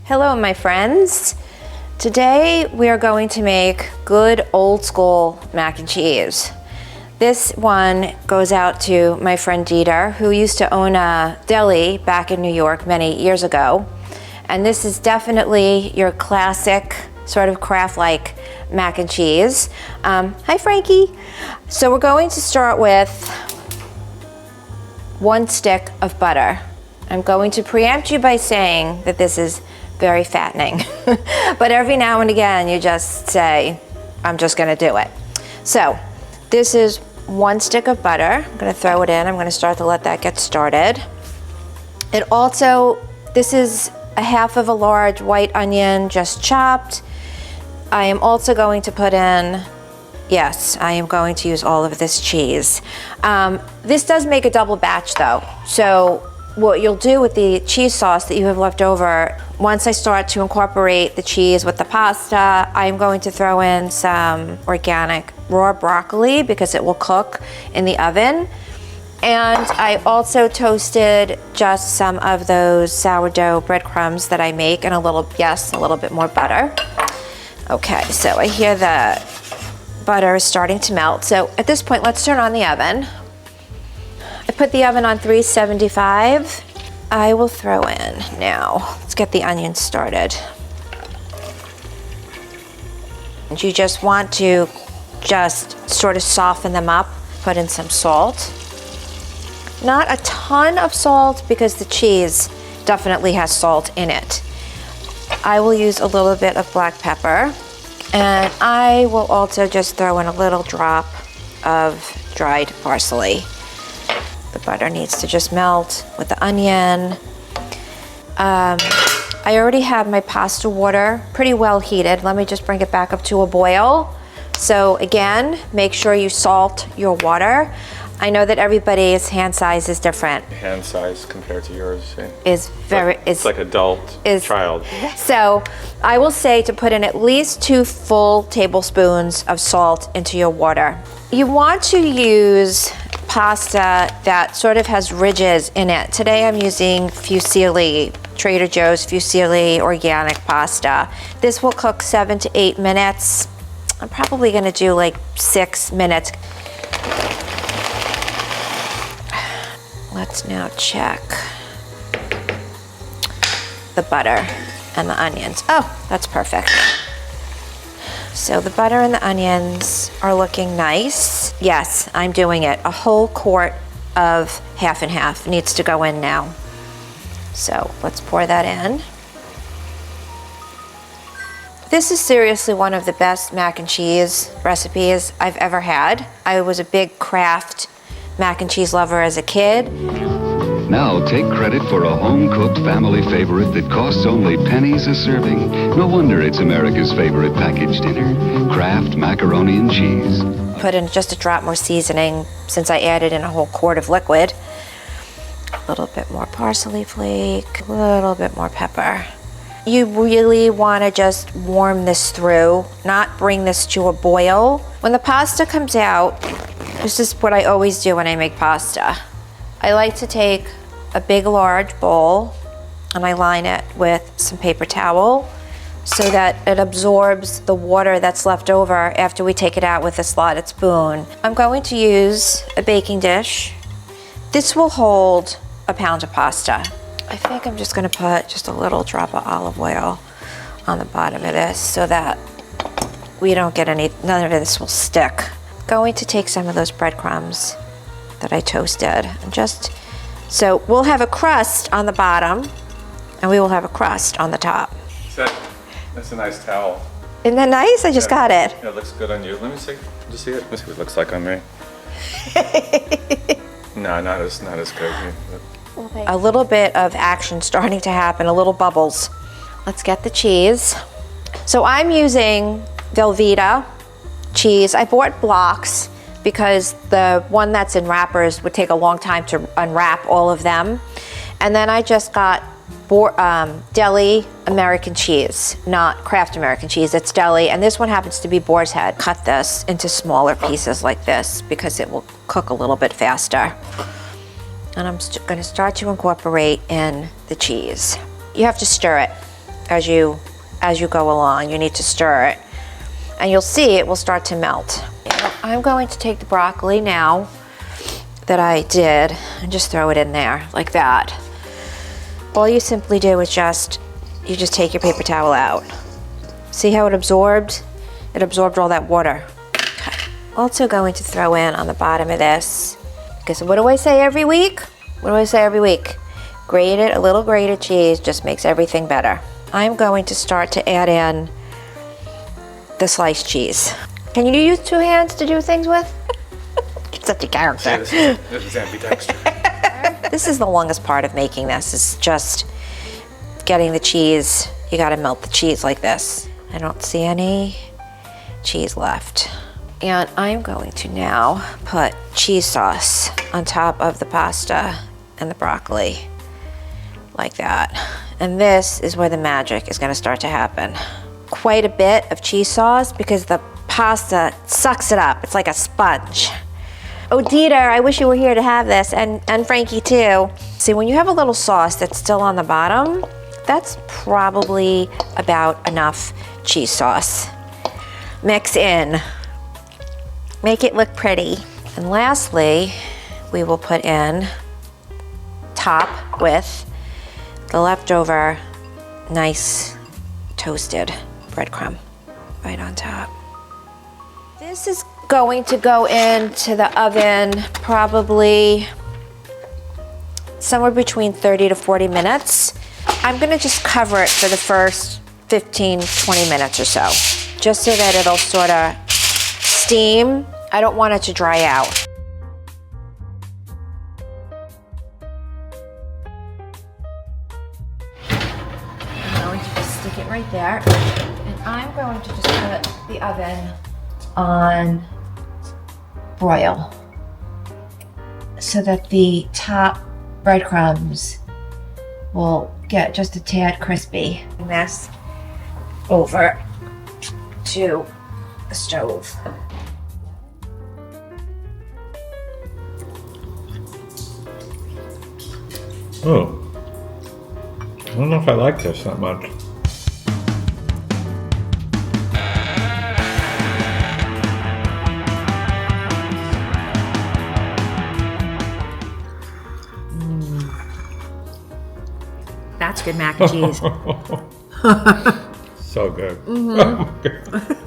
Hello, my friends. Today we are going to make good old school mac and cheese. This one goes out to my friend Dieter, who used to own a deli back in New York many years ago. And this is definitely your classic sort of Kraft-like mac and cheese. Hi, Frankie. So we're going to start with 1 stick of butter. I'm going to preempt you by saying that this is very fattening. But every now and again, you just say, I'm just gonna do it. So this is 1 stick of butter. I'm gonna throw it in. I'm gonna start to let that get started. This is a half of a large white onion, just chopped. I am also going to put in, yes, I am going to use all of this cheese. This does make a double batch though. So what you'll do with the cheese sauce that you have left over, once I start to incorporate the cheese with the pasta, I'm going to throw in some organic raw broccoli because it will cook in the oven. And I also toasted just some of those sourdough breadcrumbs that I make and a little bit more butter. Okay, so I hear the butter is starting to melt. So at this point, let's turn on the oven. I put the oven on 375. I will throw in now. Let's get the onions started. And you just want to just sort of soften them up. Put in some salt. Not a ton of salt because the cheese definitely has salt in it. I will use a little bit of black pepper. And I will also just throw in a little drop of dried parsley. The butter needs to just melt with the onion. I already have my pasta water pretty well heated. Let me just bring it back up to a boil. So again, make sure you salt your water. I know that everybody's hand size is different. Hand size compared to yours It's like adult child. So I will say to put in at least 2 full tablespoons of salt into your water. You want to use pasta that sort of has ridges in it. Today I'm using fusilli, Trader Joe's fusilli organic pasta. This will cook 7 to 8 minutes. I'm probably gonna do like 6 minutes. Let's now check the butter and the onions. Oh, that's perfect. So the butter and the onions are looking nice. Yes, I'm doing it. A whole quart of half and half needs to go in now. So let's pour that in. This is seriously one of the best mac and cheese recipes I've ever had. I was a big Kraft mac and cheese lover as a kid. Now take credit for a home-cooked family favorite that costs only pennies a serving. No wonder it's America's favorite packaged dinner. Kraft macaroni and cheese. Put in just a drop more seasoning since I added in a whole quart of liquid. A little bit more parsley flake, a little bit more pepper. You really want to just warm this through, not bring this to a boil. When the pasta comes out, this is what I always do when I make pasta. I like to take a big large bowl and I line it with some paper towel so that it absorbs the water that's left over after we take it out with a slotted spoon. I'm going to use a baking dish. This will hold a pound of pasta. I think I'm just gonna put just a little drop of olive oil on the bottom of this so that we don't get none of this will stick. Going to take some of those breadcrumbs that I toasted and so we'll have a crust on the bottom and we will have a crust on the top. That's a nice towel. Isn't that nice? I just got it. Yeah, it looks good on you. Let me see. Did you see it? Let me see what it looks like on me. No, not as good. A little bit of action starting to happen, a little bubbles. Let's get the cheese. So I'm using Velveeta cheese. I bought blocks because the one that's in wrappers would take a long time to unwrap all of them. And then I just got deli American cheese, not Kraft American cheese, it's deli. And this one happens to be Boar's Head. Cut this into smaller pieces like this because it will cook a little bit faster. And I'm gonna start to incorporate in the cheese. You have to stir it. as you go along. You need to stir it. And you'll see it will start to melt. I'm going to take the broccoli now that I did and just throw it in there like that. All you simply do is you just take your paper towel out. See how it absorbed? It absorbed all that water. Okay. Also going to throw in on the bottom of this, because what do I say every week? What do I say every week? A little grated cheese just makes everything better. I'm going to start to add in the sliced cheese. Can you use 2 hands to do things with? It's such a character. Yeah, this is ambidextrous. This is the longest part of making this, is just getting the cheese. You gotta melt the cheese like this. I don't see any cheese left. And I'm going to now put cheese sauce on top of the pasta and the broccoli, like that. And this is where the magic is gonna start to happen. Quite a bit of cheese sauce, because the pasta sucks it up. It's like a sponge. Oh, Dieter, I wish you were here to have this, and Frankie too. See, when you have a little sauce that's still on the bottom, that's probably about enough cheese sauce. Mix in. Make it look pretty. And lastly, we will put in, top with the leftover nice toasted breadcrumb right on top. This is going to go into the oven probably somewhere between 30 to 40 minutes. I'm gonna just cover it for the first 15, 20 minutes or so, just so that it'll sort of steam. I don't want it to dry out. I'm going to just stick it right there. And I'm going to just put the oven on broil so that the top breadcrumbs will get just a tad crispy. Bring this over to the stove. Oh, I don't know if I like this that much. That's good mac and cheese. So good. Mm-hmm.